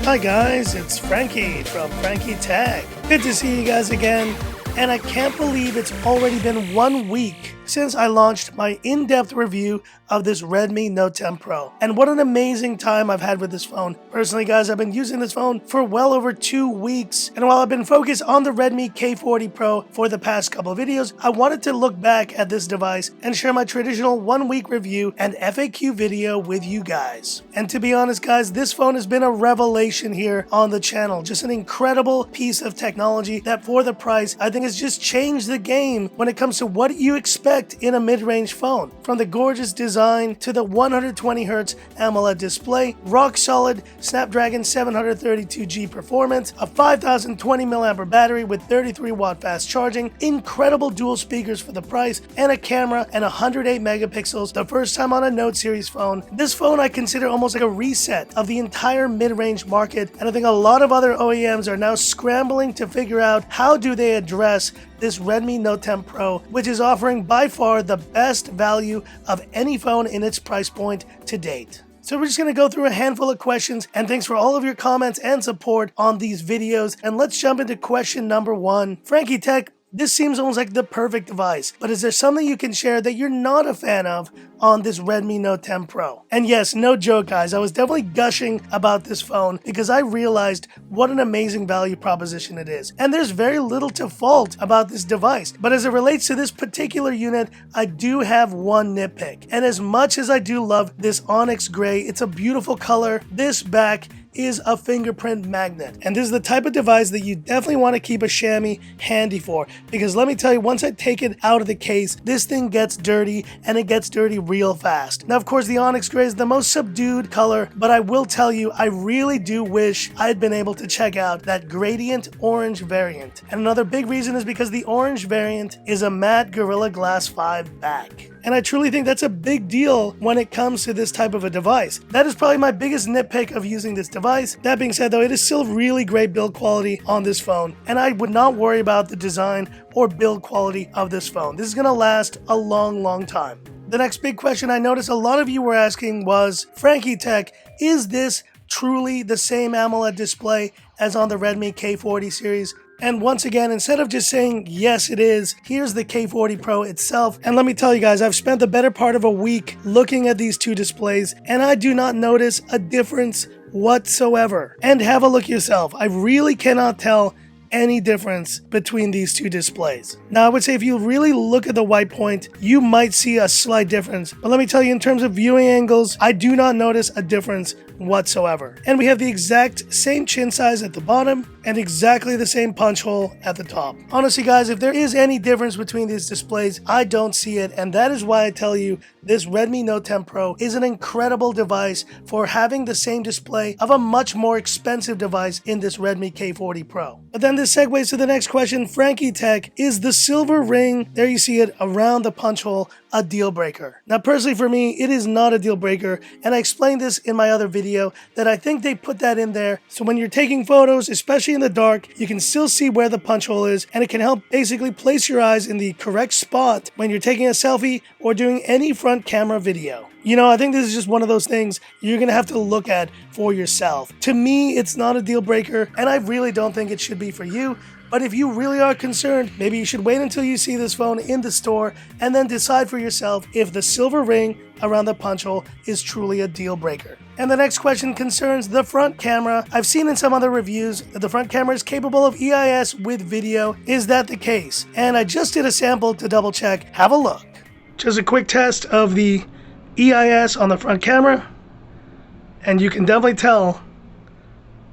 Hi guys, it's Frankie from Frankie Tech. Good to see you guys again, and I can't believe it's already been 1 week since I launched my in-depth review of this Redmi Note 10 Pro. And what an amazing time I've had with this phone. Personally guys, I've been using this phone for well over 2 weeks, and while I've been focused on the Redmi K40 Pro for the past couple of videos, I wanted to look back at this device and share my traditional 1-week review and FAQ video with you guys. And to be honest guys, this phone has been a revelation here on the channel. Just an incredible piece of technology that for the price, I think has just changed the game when it comes to what you expect in a mid-range phone. From the gorgeous design to the 120Hz AMOLED display, rock solid Snapdragon 732G performance, a 5020 mAh battery with 33 watt fast charging, incredible dual speakers for the price, and a camera and 108 megapixels the first time on a Note series phone. This phone I consider almost like a reset of the entire mid-range market, and I think a lot of other OEMs are now scrambling to figure out how do they address this Redmi Note 10 Pro, which is offering by far the best value of any phone in its price point to date. So we're just going to go through a handful of questions, and thanks for all of your comments and support on these videos. And let's jump into question number 1. Frankie Tech, this seems almost like the perfect device, but is there something you can share that you're not a fan of on this Redmi Note 10 Pro? And yes, no joke guys, I was definitely gushing about this phone because I realized what an amazing value proposition it is. And there's very little to fault about this device, but as it relates to this particular unit, I do have one nitpick. And as much as I do love this onyx gray, it's a beautiful color, this back is a fingerprint magnet. And this is the type of device that you definitely want to keep a chamois handy for, because let me tell you, once I take it out of the case, this thing gets dirty, and it gets dirty real fast. Now of course the onyx gray is the most subdued color, but I will tell you, I really do wish I had been able to check out that gradient orange variant. And another big reason is because the orange variant is a matte Gorilla Glass 5 back. And I truly think that's a big deal when it comes to this type of a device. That is probably my biggest nitpick of using this device. That being said though, it is still really great build quality on this phone, and I would not worry about the design or build quality of this phone. This is going to last a long time. The next big question I noticed a lot of you were asking was, Frankie Tech, is this truly the same AMOLED display as on the Redmi K40 series? And once again, instead of just saying, yes, it is, here's the K40 Pro itself. And let me tell you guys, I've spent the better part of a week looking at these two displays, and I do not notice a difference whatsoever. And have a look yourself. I really cannot tell any difference between these two displays. Now I would say if you really look at the white point, you might see a slight difference, but let me tell you, in terms of viewing angles, I do not notice a difference whatsoever. And we have the exact same chin size at the bottom and exactly the same punch hole at the top. Honestly guys, if there is any difference between these displays, I don't see it, and that is why I tell you this Redmi Note 10 Pro is an incredible device for having the same display of a much more expensive device in this Redmi K40 Pro. But then this segues to the next question. Frankie Tech, is the silver ring, there you see it around the punch hole, a deal breaker? Now personally for me, it is not a deal breaker, and I explained this in my other video that I think they put that in there so when you're taking photos, especially in the dark, you can still see where the punch hole is, and it can help basically place your eyes in the correct spot when you're taking a selfie or doing any front camera video. You know, I think this is just one of those things you're going to have to look at for yourself. To me, it's not a deal breaker, and I really don't think it should be for you. But if you really are concerned, maybe you should wait until you see this phone in the store and then decide for yourself if the silver ring around the punch hole is truly a deal breaker. And the next question concerns the front camera. I've seen in some other reviews that the front camera is capable of EIS with video. Is that the case? And I just did a sample to double check. Have a look. Just a quick test of the EIS on the front camera, and you can definitely tell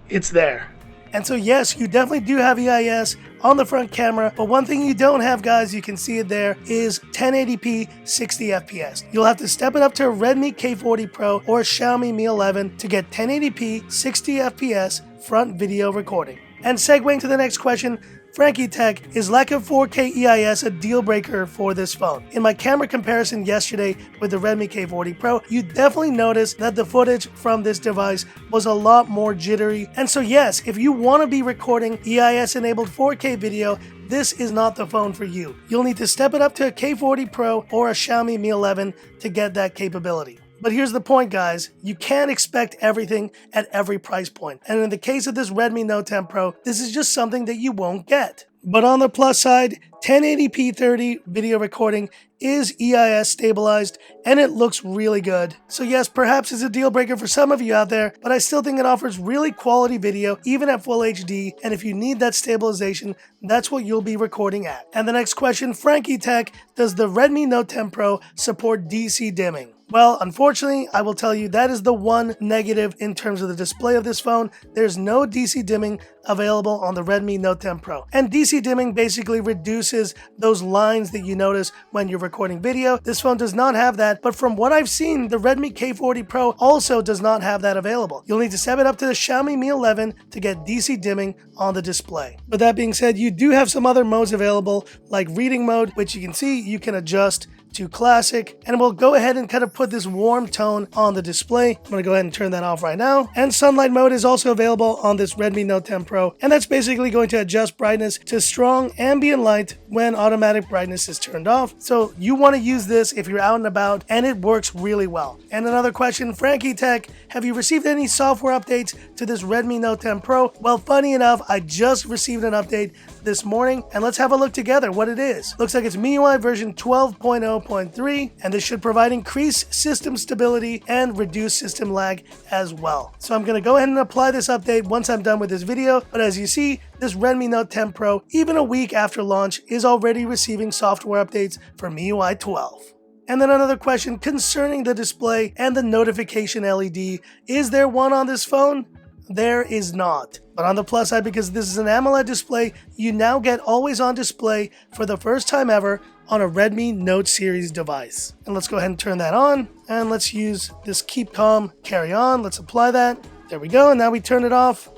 it's there. And so yes, you definitely do have EIS on the front camera, but one thing you don't have, guys, you can see it there, is 1080p 60 FPS. You'll have to step it up to a Redmi K40 Pro or a Xiaomi Mi 11 to get 1080p 60 FPS front video recording. And segueing to the next question, Frankie Tech, is lack of 4K EIS a deal breaker for this phone? In my camera comparison yesterday with the Redmi K40 Pro, you definitely noticed that the footage from this device was a lot more jittery. And so yes, if you want to be recording EIS enabled 4K video, this is not the phone for you. You'll need to step it up to a K40 Pro or a Xiaomi Mi 11 to get that capability. But here's the point, guys. You can't expect everything at every price point. And in the case of this Redmi Note 10 Pro, this is just something that you won't get. But on the plus side, 1080p 30 video recording is EIS stabilized and it looks really good. So yes, perhaps it's a deal breaker for some of you out there, but I still think it offers really quality video even at full HD, and if you need that stabilization, that's what you'll be recording at. And the next question, Frankie Tech, does the Redmi Note 10 Pro support DC dimming? Well, unfortunately, I will tell you that is the one negative in terms of the display of this phone. There's no DC dimming available on the Redmi Note 10 Pro. And DC dimming basically reduces those lines that you notice when you're recording video. This phone does not have that, but from what I've seen, the Redmi K40 Pro also does not have that available. You'll need to set it up to the Xiaomi Mi 11 to get DC dimming on the display. But that being said, you do have some other modes available, like reading mode, which you can see you can adjust to classic, and we'll go ahead and kind of put this warm tone on the display. I'm going to go ahead and turn that off right now. And sunlight mode is also available on this Redmi Note 10 Pro, and that's basically going to adjust brightness to strong ambient light when automatic brightness is turned off. So you want to use this if you're out and about, and it works really well. And another question, Frankie Tech, have you received any software updates to this Redmi Note 10 Pro? Well, funny enough, I just received an update this morning, and let's have a look together what it is. Looks like it's MIUI version 12.0.3, and this should provide increased system stability and reduce system lag as well. So I'm going to go ahead and apply this update once I'm done with this video, but as you see, this Redmi Note 10 Pro, even a week after launch, is already receiving software updates for MIUI 12. And then another question concerning the display and the notification LED. Is there one on this phone? There is not. But on the plus side, because this is an AMOLED display, you now get always on display for the first time ever on a Redmi Note series device. And let's go ahead and turn that on, and let's use this keep calm, carry on. Let's apply that. There we go, and now we turn it off.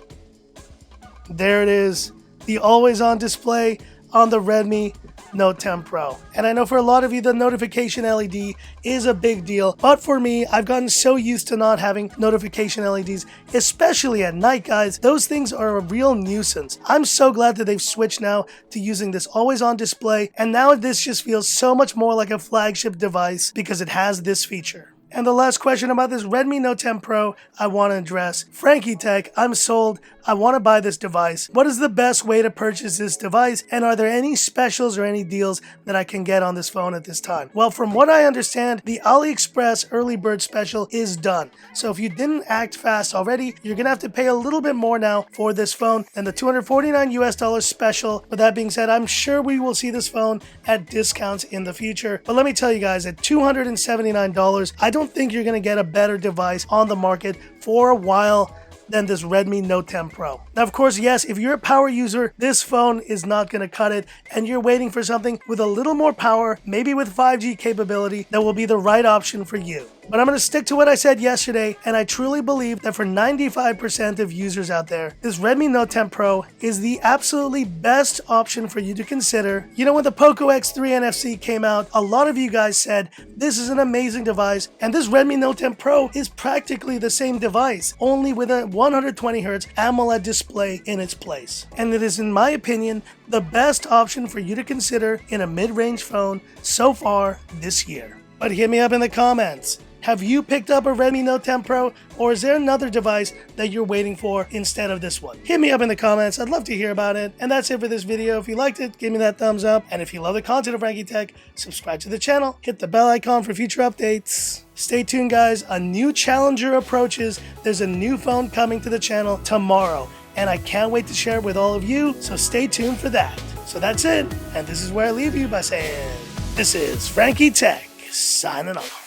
There it is, the always on display on the Redmi Note 10 Pro. And I know for a lot of you, the notification LED is a big deal, but for me, I've gotten so used to not having notification LEDs, especially at night, guys. Those things are a real nuisance. I'm so glad that they've switched now to using this always on display, and now this just feels so much more like a flagship device because it has this feature. And the last question about this Redmi Note 10 Pro I want to address. Frankie Tech, I'm sold. I want to buy this device. What is the best way to purchase this device? And are there any specials or any deals that I can get on this phone at this time? Well, from what I understand, the AliExpress early bird special is done. So if you didn't act fast already, you're going to have to pay a little bit more now for this phone than the $249 US special. But that being said, I'm sure we will see this phone at discounts in the future. But let me tell you guys, at $279, I don't think you're going to get a better device on the market for a while than this Redmi Note 10 Pro. Now, of course, yes, if you're a power user, this phone is not going to cut it, and you're waiting for something with a little more power, maybe with 5G capability, that will be the right option for you. But I'm going to stick to what I said yesterday, and I truly believe that for 95% of users out there, this Redmi Note 10 Pro is the absolutely best option for you to consider. You know, when the Poco X3 NFC came out, a lot of you guys said, this is an amazing device, and this Redmi Note 10 Pro is practically the same device, only with a 120Hz AMOLED display in its place. And it is, in my opinion, the best option for you to consider in a mid-range phone so far this year. But hit me up in the comments. Have you picked up a Redmi Note 10 Pro, or is there another device that you're waiting for instead of this one? Hit me up in the comments. I'd love to hear about it. And that's it for this video. If you liked it, give me that thumbs up. And if you love the content of Frankie Tech, subscribe to the channel. Hit the bell icon for future updates. Stay tuned, guys. A new challenger approaches. There's a new phone coming to the channel tomorrow, and I can't wait to share it with all of you, so stay tuned for that. So that's it, and this is where I leave you by saying, this is Frankie Tech signing off.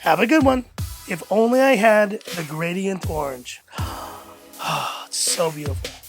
Have a good one. If only I had the gradient orange. Oh, it's so beautiful.